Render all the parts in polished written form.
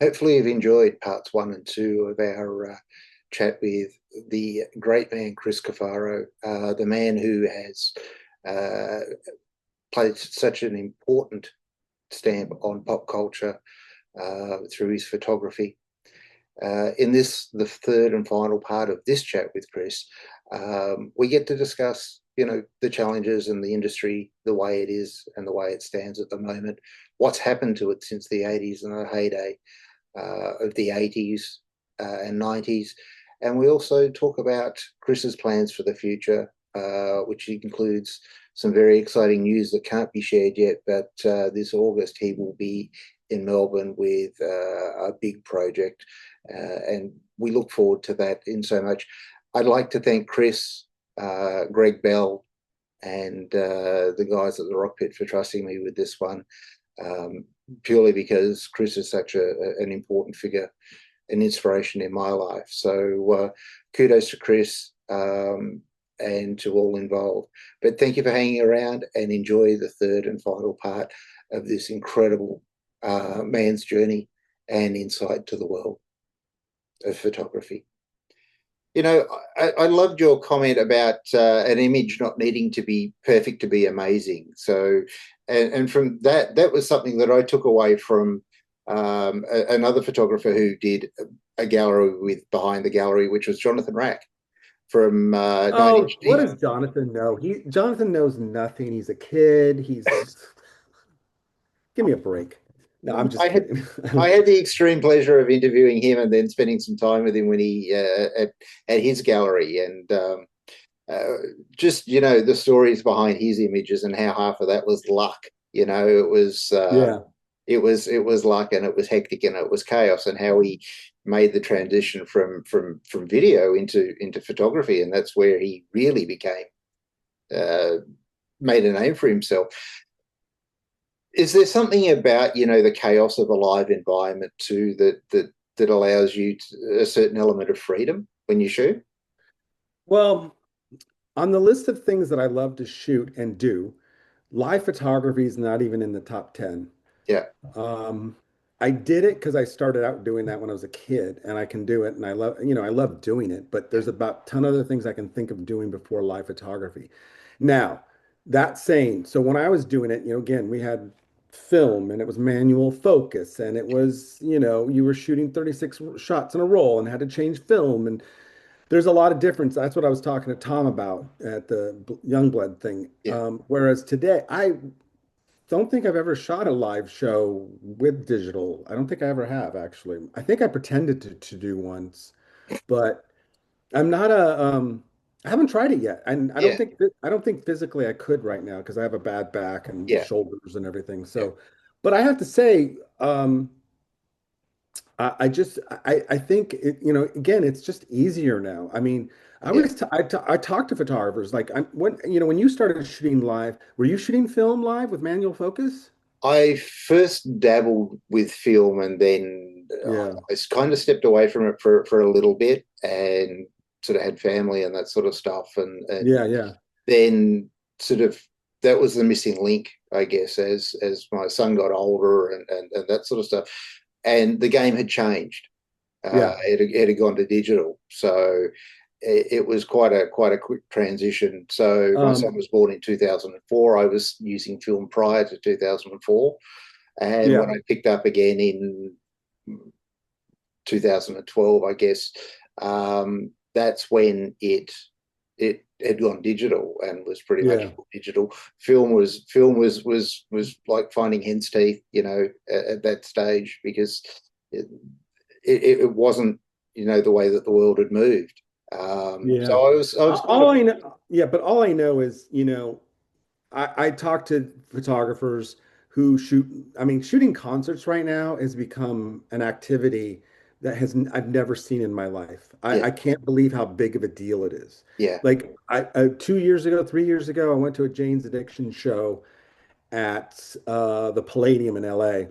Hopefully, you've enjoyed parts one and two of our chat with the great man, Chris Cuffaro, the man who has uh, played such an important stamp on pop culture through his photography. In the third and final part of this chat with Chris, we get to discuss, the challenges in the industry, the way it is and the way it stands at the moment, what's happened to it since the 80s and the heyday of the 80s and 90s. And we also talk about Chris's plans for the future, which includes some very exciting news that can't be shared yet. But this August, he will be in Melbourne with a big project. And we look forward to that in so much. I'd like to thank Chris, Greg Bell, and the guys at the ROCKPIT for trusting me with this one. Purely because Chris is such an important figure, an inspiration in my life. So kudos to Chris and to all involved. But thank you for hanging around and enjoy the third and final part of this incredible man's journey and insight to the world of photography. I loved your comment about an image not needing to be perfect to be amazing. So, and from that was something that I took away from another photographer who did a gallery with Behind the Gallery, which was Jonathan Rack from Nine Oh, Inch what Deep. does Jonathan know? Jonathan knows nothing. He's a kid. Give me a break. No, I'm I just had kidding. I had the extreme pleasure of interviewing him and then spending some time with him when he at his gallery and uh, just the stories behind his images and how half of that was luck. It was Yeah. it was luck and it was hectic and it was chaos and how he made the transition from video into photography, and that's where he really became uh, made a name for himself. Is there something about the chaos of a live environment too that allows you a certain element of freedom when you shoot? Well, on the list of things that I love to shoot and do, live photography is not even in the top 10. Yeah, Um, I did it because I started out doing that when I was a kid, and I can do it, and I love doing it. But yeah, there's about a ton of other things I can think of doing before live photography. Now, that saying, so when I was doing it, again, we had film, and it was manual focus, and it was, you were shooting 36 shots in a roll and had to change film, and there's a lot of difference. That's what I was talking to Tom about at the Youngblood thing. yeah, Whereas today, I don't think I've ever shot a live show with digital. I don't think I ever have, actually. I think I pretended to do once, but I'm not I haven't tried it yet. And yeah, I don't think physically I could right now because I have a bad back and yeah, shoulders and everything. yeah, So, but I have to say, I think again, it's just easier now. I mean, yeah. I talk to photographers like when you started shooting live, were you shooting film live with manual focus? I first dabbled with film and then Yeah. I kind of stepped away from it for a little bit and sort of had family and that sort of stuff. And Yeah, yeah. then sort of that was the missing link, I guess, as my son got older and that sort of stuff. And the game had changed. Yeah. It had gone to digital. So it was quite a quick transition. So my son Um, was born in 2004. I was using film prior to 2004, and when yeah. I picked up again in 2012, I guess that's when it had gone digital and was pretty much Yeah. digital. Film was like finding hen's teeth, at that stage because it, it wasn't the way that the world had moved. So Yeah. I was kind All of I know, yeah, but all I know is, I talk to photographers who shoot. I mean, shooting concerts right now has become an activity that I've never seen in my life. yeah, I can't believe how big of a deal it is. yeah, Like 2 years ago, 3 years ago, I went to a Jane's Addiction show at the Palladium in LA,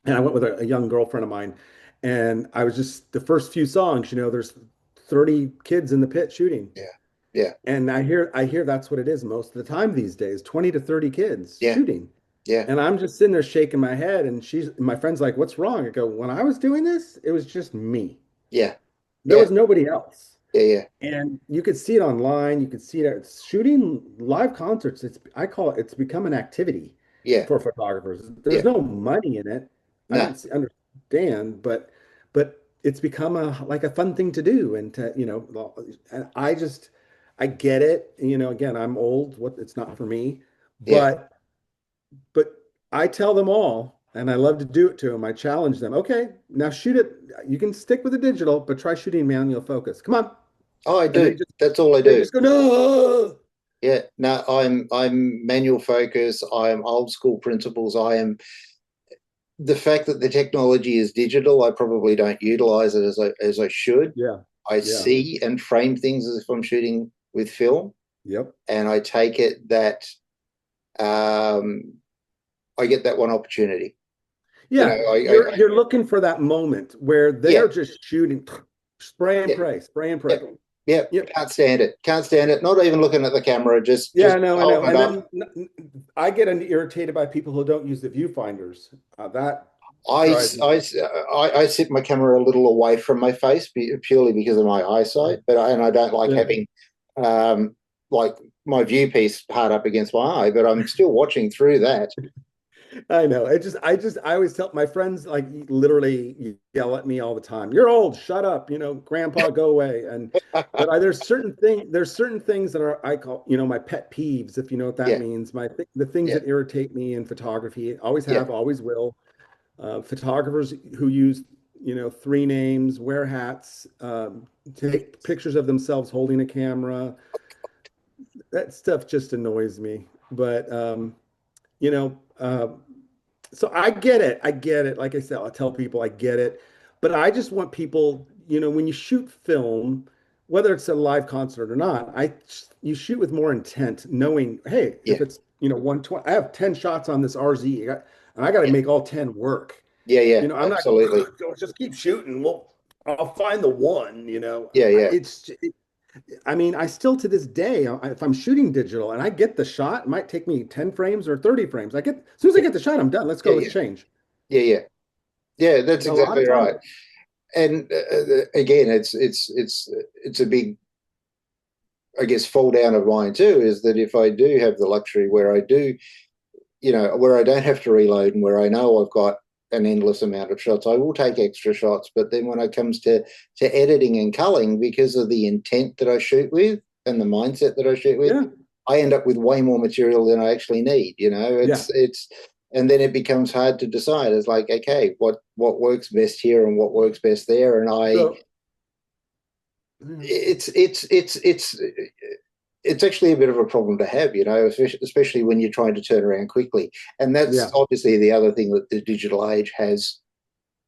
and I went with a young girlfriend of mine, and I was just the first few songs. There's 30 kids in the pit shooting. yeah, yeah, And I hear that's what it is most of the time these days, 20 to 30 kids yeah, shooting. Yeah. And I'm just sitting there shaking my head, and my friend's like, "What's wrong?" I go, "When I was doing this, it was just me. Yeah. There Yeah. was nobody else." Yeah. Yeah. And you could see it online. You could see it. Shooting live concerts. I call it. It's become an activity Yeah. for photographers. There's Yeah. no money in it. I No. don't understand, but it's become like a fun thing to do, and and I get it. Again, I'm old. What it's not for me, Yeah. but I tell them all, and I love to do it to them. I challenge them. Okay, now shoot it. You can stick with the digital, but try shooting manual focus. Come on. Oh, I And do. That's all I they do. just go, no. Yeah. No, I'm manual focus. I am old school principles. I am the fact that the technology is digital. I probably don't utilize it as I should. Yeah. I Yeah. see and frame things as if I'm shooting with film, Yep. and I take it that um, I get that one opportunity. You know, Yeah. You're I looking for that moment where yeah, they're just shooting, spray and yeah, pray, spray and yeah, pray. yeah. Yep. Can't stand it. Can't stand it. Not even looking at the camera. Yeah, Just I know. holding it And up. then I get irritated by people who don't use the viewfinders. That I, drives me. I sit my camera a little away from my face purely because of my eyesight, and I don't like Yeah. having um, like my viewpiece hard up against my eye, but I'm still watching through that. I know. I always tell my friends, like, literally yell at me all the time. You're old. Shut up. Grandpa, go away. But there's certain things that are, I call, my pet peeves, if you know what that Yeah, means. The things yeah, that irritate me in photography, always yeah. have, always will. Photographers who use, three names, wear hats, take pictures of themselves holding a camera. That stuff just annoys me. But, you know, uh, so I get it. I get it. Like I said, I'll tell people I get it. But I just want people, when you shoot film, whether it's a live concert or not, you shoot with more intent, knowing, hey, if Yeah, it's, 120, I have 10 shots on this RZ, and I got to yeah, make all 10 work. yeah, yeah, I'm not going, absolutely. just keep shooting. Well, I'll find the one, Yeah, yeah, I mean, I still to this day, if I'm shooting digital and I get the shot, it might take me 10 frames or 30 frames. As soon as I yeah, get the shot, I'm done. Let's go. yeah, Let's yeah, change. yeah, yeah, yeah. That's A lot exactly of right. times, And again, it's a big, I guess, fall down of mine too. Is that if I do have the luxury where I do, where I don't have to reload and where I know I've got an endless amount of shots, I will take extra shots. But then when it comes to editing and culling, because of the intent that I shoot with and the mindset that I shoot with, yeah, I end up with way more material than I actually need. yeah. And then it becomes hard to decide. It's like, okay, what works best here and what works best there, and So, it's it's it's it's it's actually a bit of a problem to have, especially when you're trying to turn around quickly. And that's yeah, obviously the other thing that the digital age has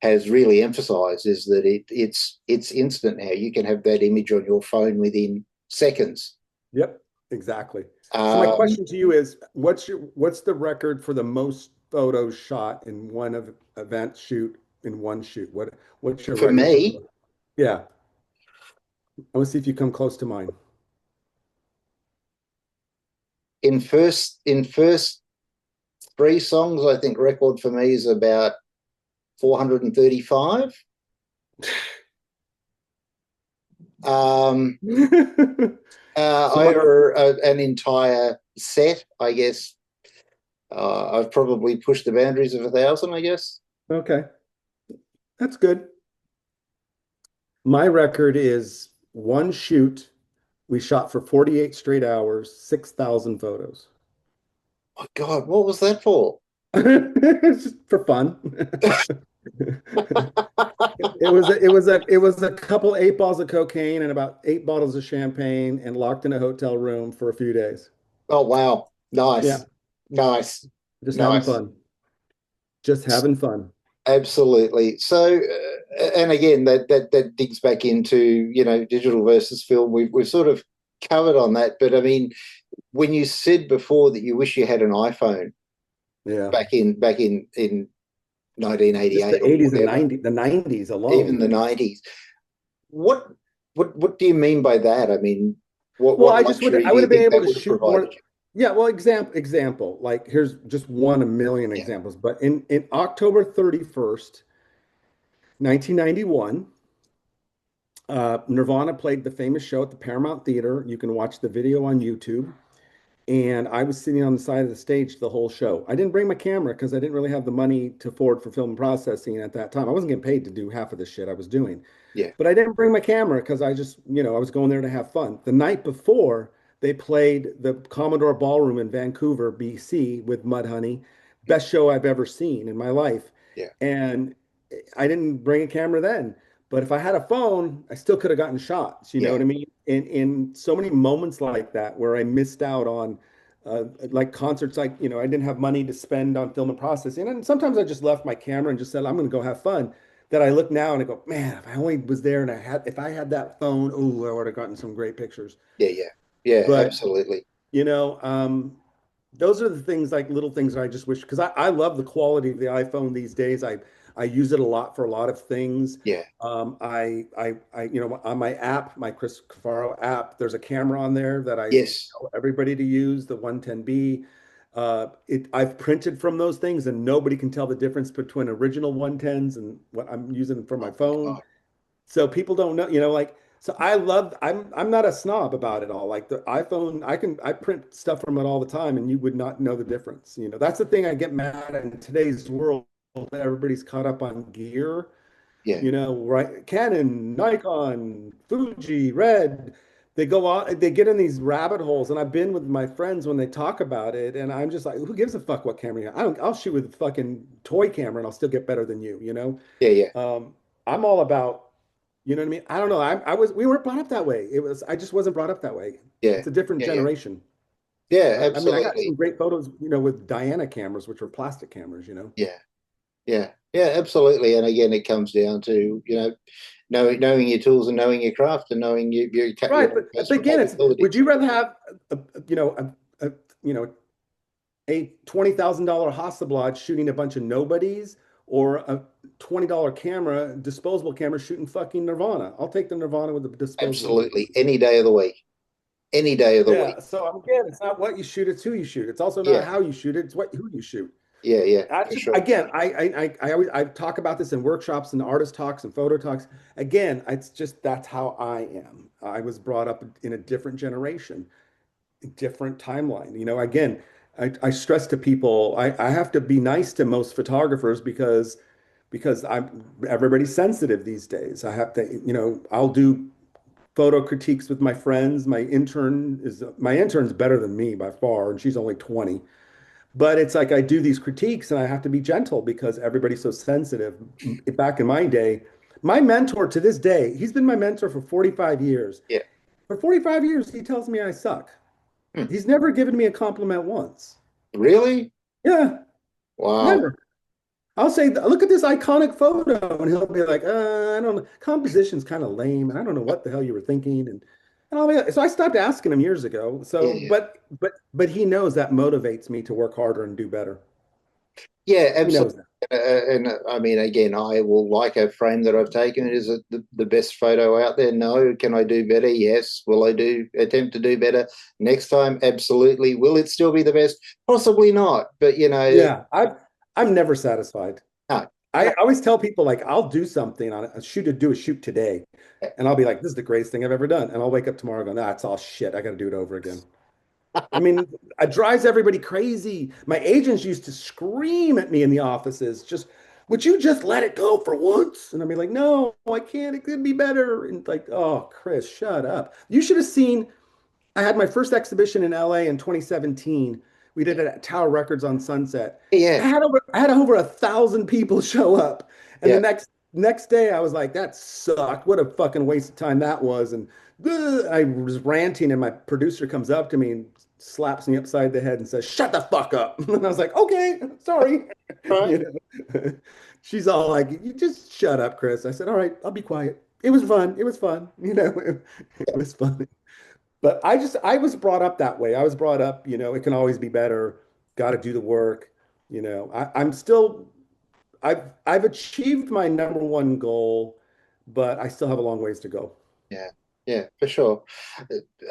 really emphasized is that it's instant now. You can have that image on your phone within seconds. yep, exactly. So my Um, question to you is, what's the record for the most photos shot in one event shoot in one shoot? What's your for record for me, the? Yeah, I want to see if you come close to mine. in first three songs, I think record for me is about 435. Um, Someone else. over an entire set, I guess I've probably pushed the boundaries of 1,000, I guess. Okay, that's good. My record is one shoot. We shot for 48 straight hours, 6,000 photos. Oh God, what was that for? It's just for fun. It was a couple 8 balls of cocaine and about 8 bottles of champagne and locked in a hotel room for a few days. Oh wow, Yeah, nice, nice, just having nice. fun. Just having fun. Absolutely. So, and again, that digs back into digital versus film. We've sort of covered on that, but I mean, when you said before that you wish you had an iPhone Yeah. back in Just 1988 the or 80s and whatever, 90s, the 90s even alone. the 90s, what what do you mean by that? I mean, what Well, what luxury I do would you have been think able that to would have shoot more. provided you? Yeah, well, example, like here's just one a million Yeah, examples. But in October 31st, 1991, Nirvana played the famous show at the Paramount Theater. You can watch the video on YouTube. And I was sitting on the side of the stage the whole show. I didn't bring my camera because I didn't really have the money to afford for film processing at that time. I wasn't getting paid to do half of the shit I was doing. yeah, But I didn't bring my camera because I just, I was going there to have fun. The night before, they played the Commodore Ballroom in Vancouver, BC with Mudhoney. mm, Best show I've ever seen in my life. yeah, And I didn't bring a camera then. But if I had a phone, I still could have gotten shots. You know yeah, what I mean? In so many moments like that where I missed out on like concerts, like, I didn't have money to spend on film and processing. And sometimes I just left my camera and just said, I'm going to go have fun. That I look now and I go, man, if I only was there and if I had that phone, oh, I would have gotten some great pictures. yeah, yeah, yeah, But absolutely. you know, those are the things like little things that I just wish because I love the quality of the iPhone these days. I use it a lot for a lot of things. Yeah, On my app, my Chris Cuffaro app, there's a camera on there that I yes, tell everybody to use, the 110B. I've printed from those things, and nobody can tell the difference between original 110s and what I'm using for my oh my phone. God, So people don't know, like so I'm not a snob about it all. Like the iPhone, I print stuff from it all the time and you would not know the difference. That's the thing I get mad at in today's world that everybody's caught up on gear, yeah, right? Canon, Nikon, Fuji, Red. They go on, they get in these rabbit holes, and I've been with my friends when they talk about it, and I'm just like, who gives a fuck what camera you have? I'll shoot with a fucking toy camera and I'll still get better than you. yeah, yeah, Um, I'm all about, you know what I mean? I don't know. We weren't brought up that way. I just wasn't brought up that way. yeah, It's a different yeah, yeah, generation. yeah, I mean, I got absolutely. some great photos, with Diana cameras, which were plastic cameras. Yeah, yeah, yeah, absolutely. And again, it comes down to, knowing your tools and knowing your craft and knowing your Right. own But personal again, would capabilities. you rather have, a, you know, a, you know, a $20,000 Hasselblad shooting a bunch of nobodies or a $20 camera, disposable camera shooting fucking Nirvana? I'll take the Nirvana with the disposable camera. Absolutely. Any day of the week. Any day of the week. Yeah. So again, it's not what you shoot, it's who you shoot. It's also not Yeah, how you shoot it, it's who you shoot. yeah, yeah, That's for just sure. again, I talk about this in workshops and artist talks and photo talks. Again, it's just that's how I am. I was brought up in a different generation, different timeline. Again, I stress to people, I have to be nice to most photographers because I'm everybody's sensitive these days. I have to, I'll do photo critiques with my friends. My intern's better than me by far, and she's only 20. But it's like I do these critiques and I have to be gentle because everybody's so sensitive. Back in my day, my mentor to this day, he's been my mentor for 45 years. Yeah. For 45 years, he tells me I suck. Hmm. He's never given me a compliment once. Really? Yeah, Wow. never. I'll say, look at this iconic photo. And he'll be like, I don't know. Composition's kind of lame. And I don't know what the hell you were thinking. And I'll be like, so I stopped asking him years ago. Yeah, So, yeah. but he knows that motivates me to work harder and do better. Yeah, He absolutely. knows that. I mean, again, I will like a frame that I've taken. Is it the best photo out there? No. Can I do better? Yes. Will I attempt to do better next time? Absolutely. Will it still be the best? Possibly not. But Yeah, I'm never satisfied. no, I no. always tell people like I'll do something on a shoot to do a shoot today, and I'll be like, "This is the greatest thing I've ever done," and I'll wake up tomorrow and go, "Nah, it's all shit. I got to do it over again." I mean, it drives everybody crazy. My agents used to scream at me in the offices, just, "Would you just let it go for once?" And I'd be like, "No, I can't. It could be better." And like, "Oh, Chris, shut up. You should have seen." I had my first exhibition in LA in 2017. We did it at Tower Records on Sunset. Yeah, I had over 1,000 people show up, and the yeah, next day I was like, "That sucked. What a fucking waste of time that was." And I was ranting, and my producer comes up to me and slaps me upside the head and says, "Shut the fuck up." And I was like, "Okay, sorry." right. You know, she's all like, "You just shut up, Chris." I said, "All right, I'll be quiet." It was fun. It was fun. It was fun. But I was brought up that way. I was brought up, it can always be better. Got to do the work. I'm still I've achieved my number one goal, but I still have a long ways to go. Yeah, yeah, for sure.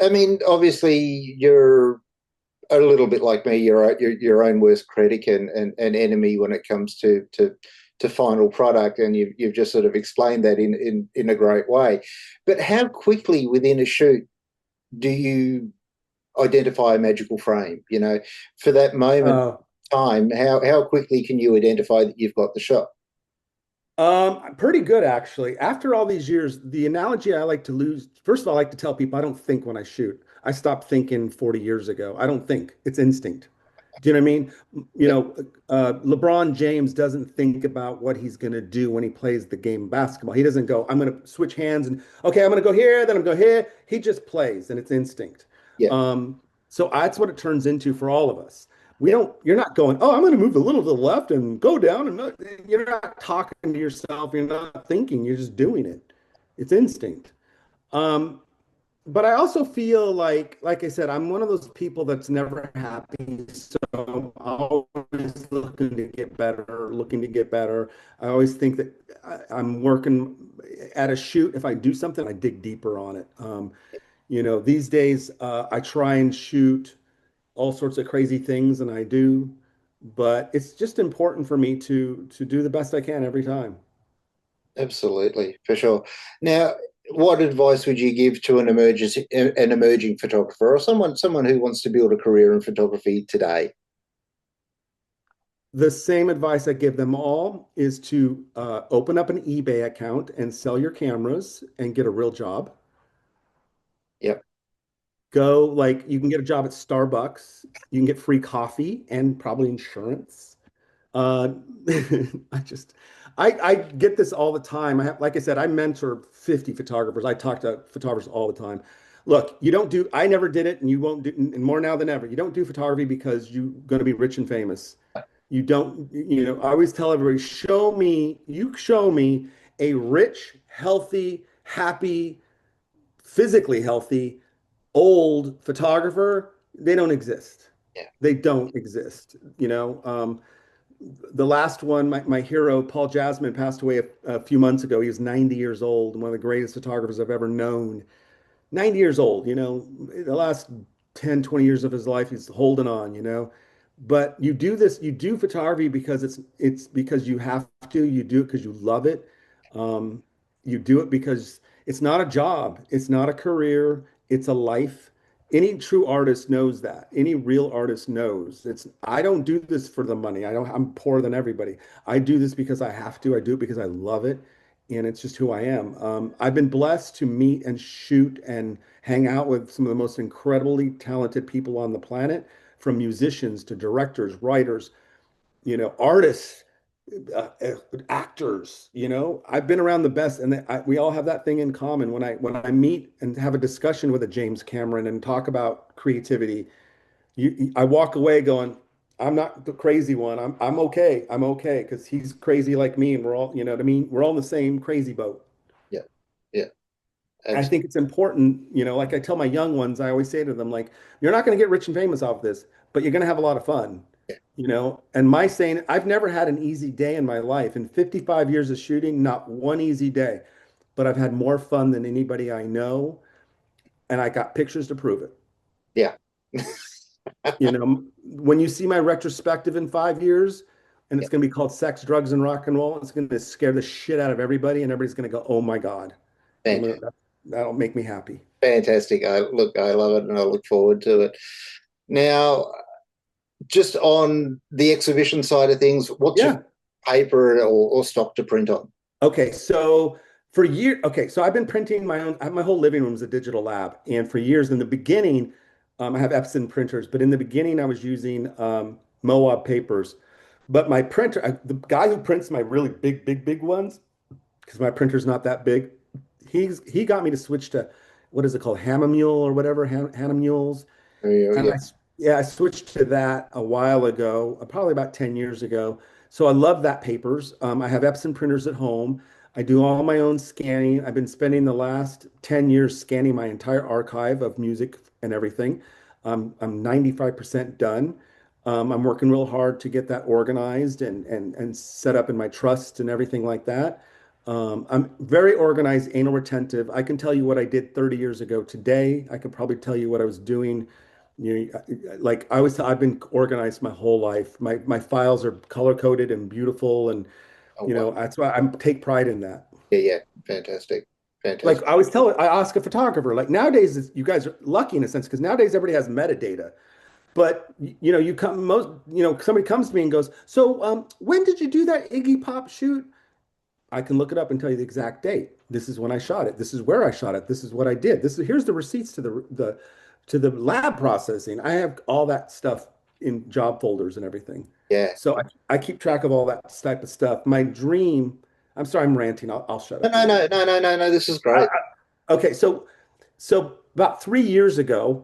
I mean, obviously, you're a little bit like me, your own worst critic and enemy when it comes to final product, and you've just sort of explained that in a great way. But how quickly within a shoot do you identify a magical frame? You know, for that moment Uh, time, how quickly can you identify that you've got the shot? Pretty good actually. After all these years, the analogy I like to lose, first of all, I like to tell people I don't think when I shoot. I stopped thinking 40 years ago. I don't think. It's instinct. Do you know what I mean? You Yeah, know, LeBron James doesn't think about what he's going to do when he plays the game of basketball. He doesn't go, I'm going to switch hands and, okay, I'm going to go here, then I'm going to go here. He just plays and it's instinct. yeah, So that's what it turns into for all of us. We yeah, don't, you're not going, oh, I'm going to move a little to the left and go down. And not, you're not talking to yourself. You're not thinking. You're just doing it. It's instinct. Um, but I also feel like I said, I'm one of those people that's never happy. So I'm always looking to get better, looking to get better. I always think that I'm working at a shoot. If I do something, I dig deeper on it. These days, I try and shoot all sorts of crazy things, and I do, but it's just important for me to do the best I can every time. absolutely, for sure. Now, what advice would you give to an emerging photographer, or someone who wants to build a career in photography today? The same advice I give them all is to open up an eBay account and sell your cameras and get a real job. Yep, Go like you can get a job at Starbucks. You can get free coffee and probably insurance. Uh, I just, I get this all the time. Like I said, I mentor 50 photographers. I talk to photographers all the time. Look, you don't do, I never did it and you won't do, and more now than ever. You don't do photography because you're going to be rich and famous. You don't, I always tell everybody, show me a rich, healthy, happy, physically healthy, old photographer. They don't exist. yeah, They don't exist. The last one, my hero, Paul Jasmine, passed away a few months ago. He was 90 years old, one of the greatest photographers I've ever known. 90 years old, the last 10, 20 years of his life, he's holding on. But you do photography because it's because you have to, you do it because you love it. Um, you do it because it's not a job, it's not a career, it's a life. Any true artist knows that. Any real artist knows. I don't do this for the money. I'm poorer than everybody. I do this because I have to. I do it because I love it and it's just who I am. I've been blessed to meet and shoot and hang out with some of the most incredibly talented people on the planet, from musicians to directors, writers, artists, actors. I've been around the best, and we all have that thing in common. When I meet and have a discussion with a James Cameron and talk about creativity, I walk away going, I'm not the crazy one. I'm okay. I'm okay because he's crazy like me, and we're all, you know what I mean? We're all in the same crazy boat. yeah, yeah, I absolutely. think it's important, like I tell my young ones, I always say to them, like, you're not going to get rich and famous off this, but you're going to have a lot of fun. And my saying, I've never had an easy day in my life. In 55 years of shooting, not one easy day, but I've had more fun than anybody I know, and I got pictures to prove it. Yeah, When you see my retrospective in 5 years, and yeah, it's going to be called Sex, Drugs, and Rock and Roll, it's going to scare the shit out of everybody, and everybody's going to go, "Oh my God." fantastic. That'll make me happy. Fantastic. I love it, and I look forward to it. Now, just on the exhibition side of things, what's your Yeah. paper or stock to print on? Okay, so I've been printing my own. My whole living room is a digital lab, and for years in the beginning, I have Epson printers, but in the beginning I was using Moab papers. But my printer, the guy who prints my really big, big, big ones, because my printer's not that big, he got me to switch to what is it called, Hamamule or whatever, Hanamules. Yeah, And yeah, yeah, I switched to that a while ago, probably about 10 years ago. So I love that papers. I have Epson printers at home. I do all my own scanning. I've been spending the last 10 years scanning my entire archive of music and everything. I'm 95% done. I'm working real hard to get that organized and set up in my trust and everything like that. I'm very organized, anal retentive. I can tell you what I did 30 years ago today. I could probably tell you what I was doing Like I've been organized my whole life. My files are color coded and beautiful, and Oh, wow. that's why I take pride in that. Yeah, yeah. Fantastic. Like Fantastic. I ask a photographer, like nowadays, you guys are lucky in a sense because nowadays everybody has metadata. But you come most, somebody comes to me and goes, so when did you do that Iggy Pop shoot? I can look it up and tell you the exact date. This is when I shot it. This is where I shot it. This is what I did. Here's the receipts to the lab processing. I have all that stuff in job folders and everything. Yeah. So I keep track of all that type of stuff. My dream, I'm sorry, I'm ranting. I'll shut No, up. no, You no, no, no, no, no. This is I, great. okay, so about 3 years ago,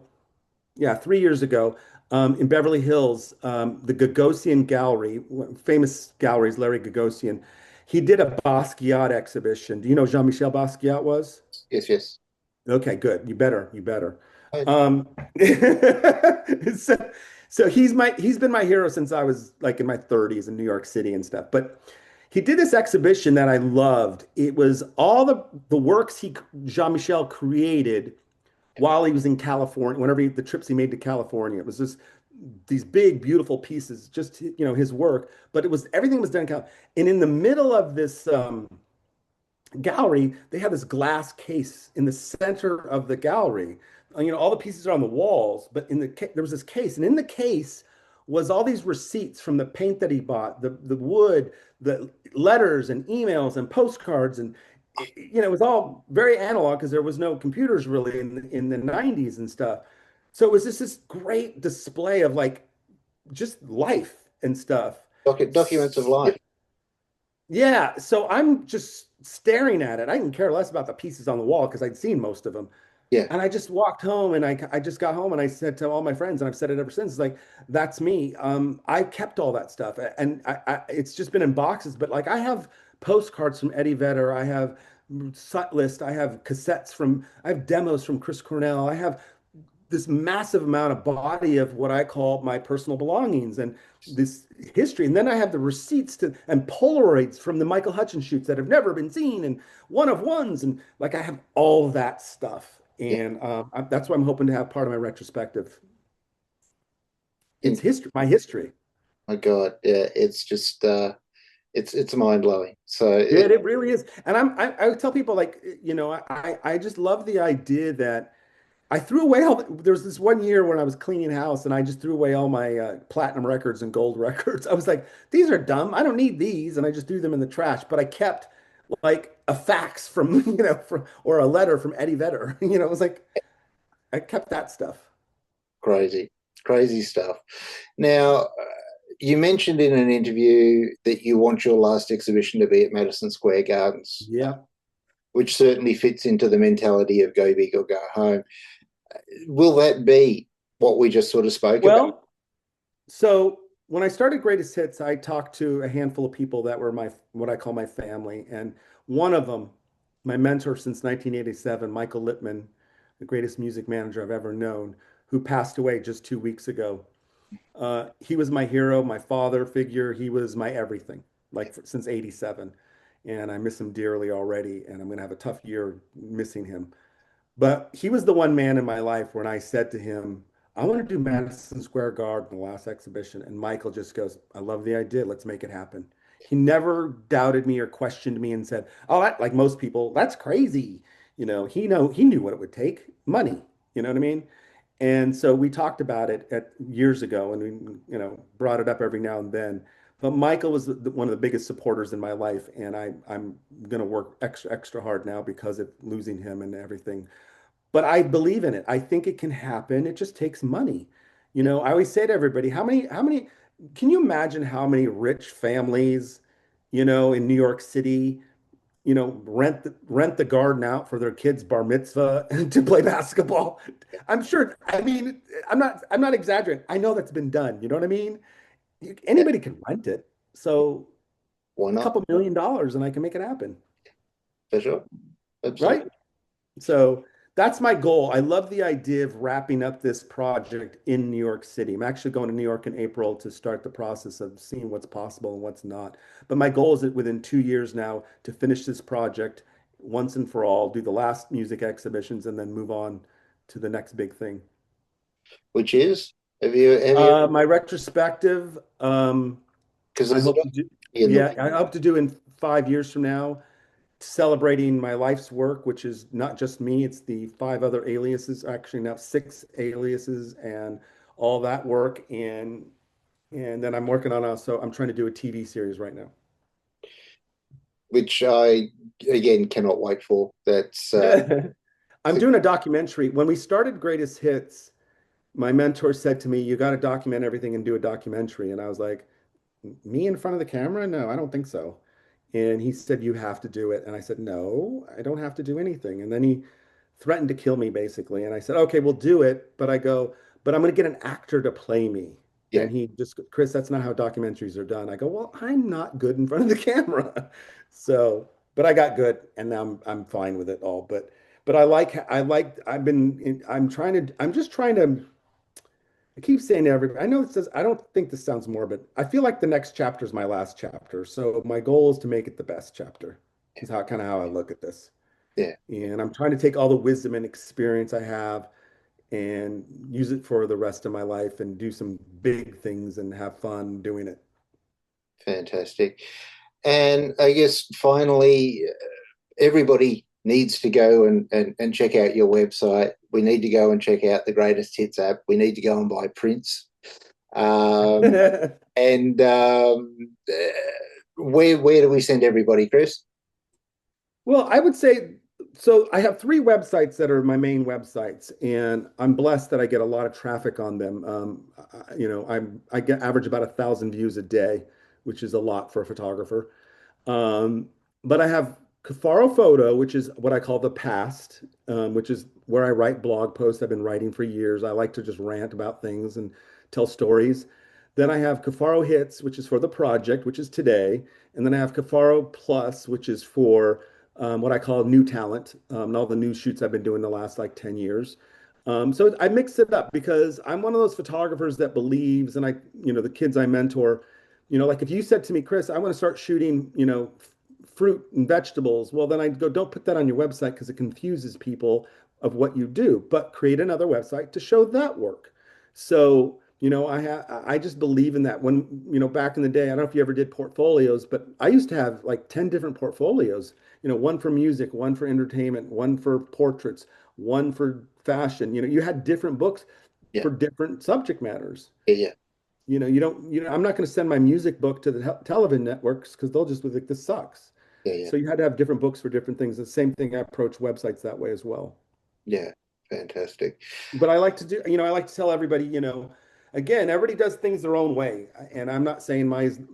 yeah, 3 years ago, in Beverly Hills, the Gagosian Gallery, famous galleries, Larry Gagosian, he did a Basquiat exhibition. Do you know who Jean-Michel Basquiat was? Yes, yes. Okay, good. You better. I do. Um, so, so he's been my hero since I was like in my 30s in New York City and stuff. But he did this exhibition that I loved. It was all the works Jean-Michel created while he was in California, whenever the trips he made to California. It was just these big, beautiful pieces, just his work. But it was everything was done in California. And in the middle of this gallery, they had this glass case in the center of the gallery. All the pieces are on the walls, but there was this case, and in the case was all these receipts from the paint that he bought, the wood, the letters and emails and postcards, and it was all very analog because there was no computers really in the 90s and stuff. So it was just this great display of like just life and stuff. Documents of life. Yeah, so I'm just staring at it. I can care less about the pieces on the wall because I'd seen most of them. Yeah, And I just walked home and I just got home and I said to all my friends, and I've said it ever since, like, that's me. I kept all that stuff and it's just been in boxes, but like I have postcards from Eddie Vedder. I have set list. I have demos from Chris Cornell. I have this massive amount of body of what I call my personal belongings and this history. And then I have the receipts and Polaroids from the Michael Hutchins shoots that have never been seen and one of ones. And like I have all that stuff. yeah. And that's why I'm hoping to have part of my retrospective. It's In history, my history. my God, yeah. It's just it's mind blowing. So Yeah, it really is. And I tell people like, I just love the idea that I threw away there was this one year when I was cleaning house and I just threw away all my platinum records and gold records. I was like, these are dumb. I don't need these. And I just threw them in the trash. But I kept like a fax from, or a letter from Eddie Vedder. It was like, I kept that stuff. crazy, crazy stuff. Now, you mentioned in an interview that you want your last exhibition to be at Madison Square Gardens, Yeah. which certainly fits into the mentality of go big or go home. Will that be what we just sort of spoke about? Well, so when I started Greatest Hits, I talked to a handful of people that were what I call my family. And one of them, my mentor since 1987, Michael Littman, the greatest music manager I've ever known, who passed away just 2 weeks ago. He was my hero, my father figure. He was my everything, like since 87. And I miss him dearly already. And I'm going to have a tough year missing him. But he was the one man in my life when I said to him, I want to do Madison Square Garden, the last exhibition. And Michael just goes, I love the idea. Let's make it happen. He never doubted me or questioned me and said, oh, like most people, that's crazy. He knew what it would take, money. You know what I mean? And so we talked about it years ago and we, brought it up every now and then. But Michael was one of the biggest supporters in my life. And I'm going to work extra, extra hard now because of losing him and everything, but I believe in it. I think it can happen. It just takes money. I always say to everybody, can you imagine how many rich families, in New York City, rent the garden out for their kids' bar mitzvah to play basketball? I'm sure. I mean, I'm not exaggerating. I know that's been done. You know what I mean? Yeah, Anybody can rent it. So why a not? couple $1 million and I can make it happen. For sure. Right? Absolutely. So that's my goal. I love the idea of wrapping up this project in New York City. I'm actually going to New York in April to start the process of seeing what's possible and what's not. But my goal is that within 2 years now to finish this project once and for all, do the last music exhibitions, and then move on to the next big thing. which is have you My retrospective, because I there's a hope lot to do, in the yeah, I hope to do in 5 years from now, celebrating my life's work, which is not just me, it's the five other aliases, actually now six aliases and all that work. And then I'm working on also, I'm trying to do a TV series right now. which I again cannot wait for. That's I'm doing a documentary. When we started Greatest Hits, my mentor said to me, "You got to document everything and do a documentary." And I was like, "Me in front of the camera? No, I don't think so." And he said, "You have to do it." And I said, "No, I don't have to do anything." And then he threatened to kill me basically. And I said, "Okay, we'll do it." But I go, "But I'm going to get an actor to play me." yeah, And he just, Chris, that's not how documentaries are done. I go, "Well, I'm not good in front of the camera." So, but I got good and now I'm fine with it all. But I'm just trying to, I keep saying to everybody, I know it says, I don't think this sounds morbid. I feel like the next chapter is my last chapter. So my goal is to make it the best chapter, is how kind of how I look at this. yeah, And I'm trying to take all the wisdom and experience I have and use it for the rest of my life and do some big things and have fun doing it. fantastic. And I guess finally, everybody needs to go and check out your website. We need to go and check out the Greatest Hits app. We need to go and buy prints. Um, and where do we send everybody, Chris? Well, I would say so. I have three websites that are my main websites, and I'm blessed that I get a lot of traffic on them. I get average about 1,000 views a day, which is a lot for a photographer. Um, but I have Cuffaro Photo, which is what I call the past, which is where I write blog posts. I've been writing for years. I like to just rant about things and tell stories. Then I have Cuffaro Hits, which is for the project, which is today. And then I have Cuffaro Plus, which is for what I call new talent, and all the new shoots I've been doing the last like 10 years. So I mix it up because I'm one of those photographers that believes, and the kids I mentor, like if you said to me, Chris, I want to start shooting, fruit and vegetables, well, then I'd go, don't put that on your website because it confuses people of what you do, but create another website to show that work. So, I just believe in that. When, back in the day, I don't know if you ever did portfolios, but I used to have like 10 different portfolios, one for music, one for entertainment, one for portraits, one for fashion. You had different books Yeah, for different subject matters. yeah, yeah, You don't, I'm not going to send my music book to the television networks because they'll just be like, this sucks. yeah, yeah, So you had to have different books for different things. The same thing, I approach websites that way as well. yeah. Fantastic. But I like to do, I like to tell everybody, again, everybody does things their own way. And I'm not saying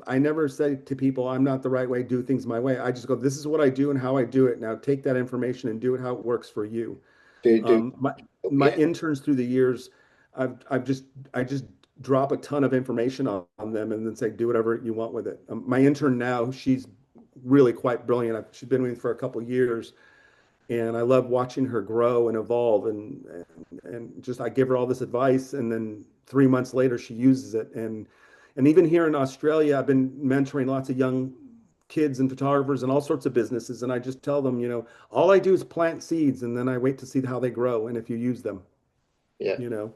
I never say to people, I'm not the right way, do things my way. I just go, this is what I do and how I do it. Now take that information and do it how it works for you. Do Um, my my yeah, interns through the years, I've just I just drop a ton of information on them and then say do whatever you want with it. My intern now, she's really quite brilliant. She's been with me for a couple years, and I love watching her grow and evolve. And just I give her all this advice, and then 3 months later she uses it. And even here in Australia, I've been mentoring lots of young kids and photographers and all sorts of businesses. And I just tell them, all I do is plant seeds and then I wait to see how they grow and if you use them, yeah, you know,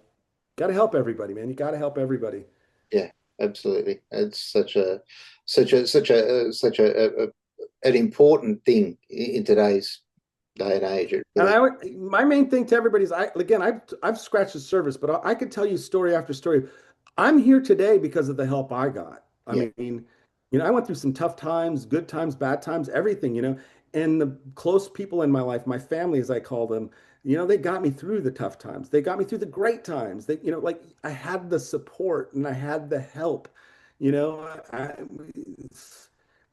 got to help everybody, man. You got to help everybody. yeah. Absolutely. It's such a an important thing in today's day and age. It And really, my main thing to everybody is I've scratched the surface, but I could tell you story after story. I'm here today because of the help I got. I yeah, mean, I went through some tough times, good times, bad times, everything, and the close people in my life, my family, as I call them, they got me through the tough times. They got me through the great times. Like I had the support and I had the help, you know, I,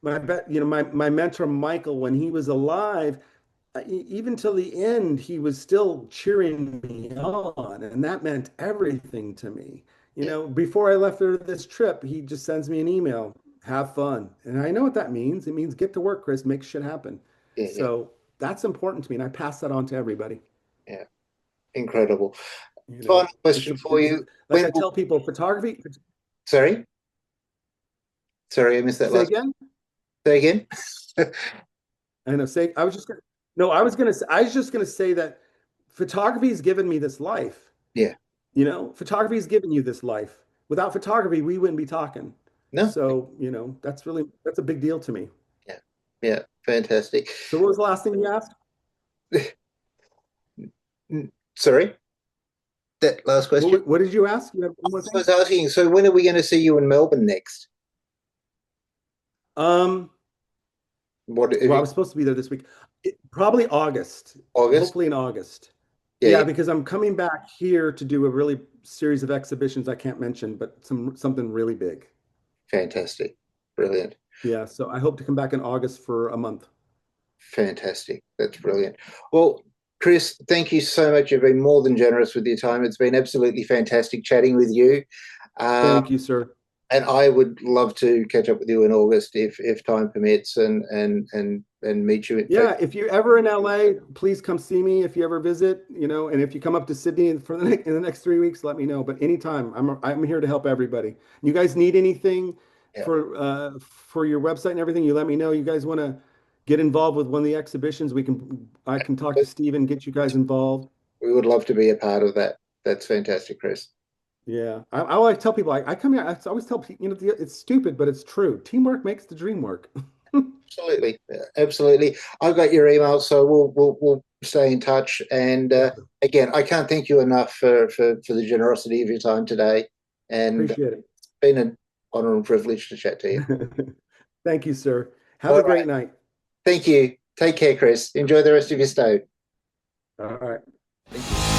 my mentor, Michael, when he was alive, even till the end, he was still cheering me on, and that meant everything to me. yeah, Before I left for this trip, he just sends me an email, have fun. And I know what that means. It means get to work, Chris, make shit happen. yeah, yeah, So that's important to me, and I pass that on to everybody. yeah. Incredible. You Final know, it's question a, for it's a, you. like When I will, tell people, photography, sorry, sorry, I missed that say last. again. Say again. I know, say, I was just gonna, no, I was just gonna say that photography has given me this life. Yeah, You know, photography's given you this life. Without photography, we wouldn't be talking. No, So, that's a big deal to me. yeah, yeah, fantastic. So what was the last thing you asked? Sorry, that last question. What did you ask? You have one more I thing? was asking, so when are we going to see you in Melbourne next? Um, What have well, I you, was supposed to be there this week. Probably August, August? hopefully in August. Yeah, yeah, Yeah, because I'm coming back here to do a really series of exhibitions I can't mention, but something really big. fantastic, brilliant. Yeah, so I hope to come back in August for a month. Fantastic. That's brilliant. Well, Chris, thank you so much. You've been more than generous with your time. It's been absolutely fantastic chatting with you. Uh, Thank you, sir. and I would love to catch up with you in August if time permits and meet you in face. Yeah, if you're ever in LA, please come see me if you ever visit, and if you come up to Sydney for in the next 3 weeks, let me know. But anytime, I'm here to help everybody. You guys need anything Yeah, for your website and everything, you let me know. You guys want to get involved with one of the exhibitions, I can talk to Steve and get you guys involved. we would love to be a part of that. That's fantastic, Chris. Yeah, I always tell people I come here. I always tell people, it's stupid, but it's true. Teamwork makes the dream work. Absolutely, absolutely. I've got your email, so we'll stay in touch. And Yeah, again, I can't thank you enough for the generosity of your time today. And appreciate it. it's been an honor and privilege to chat to you. Thank you, sir. Have All a right. great night. Thank you. Take care, Chris. Enjoy the rest of your stay. All right. Thank you.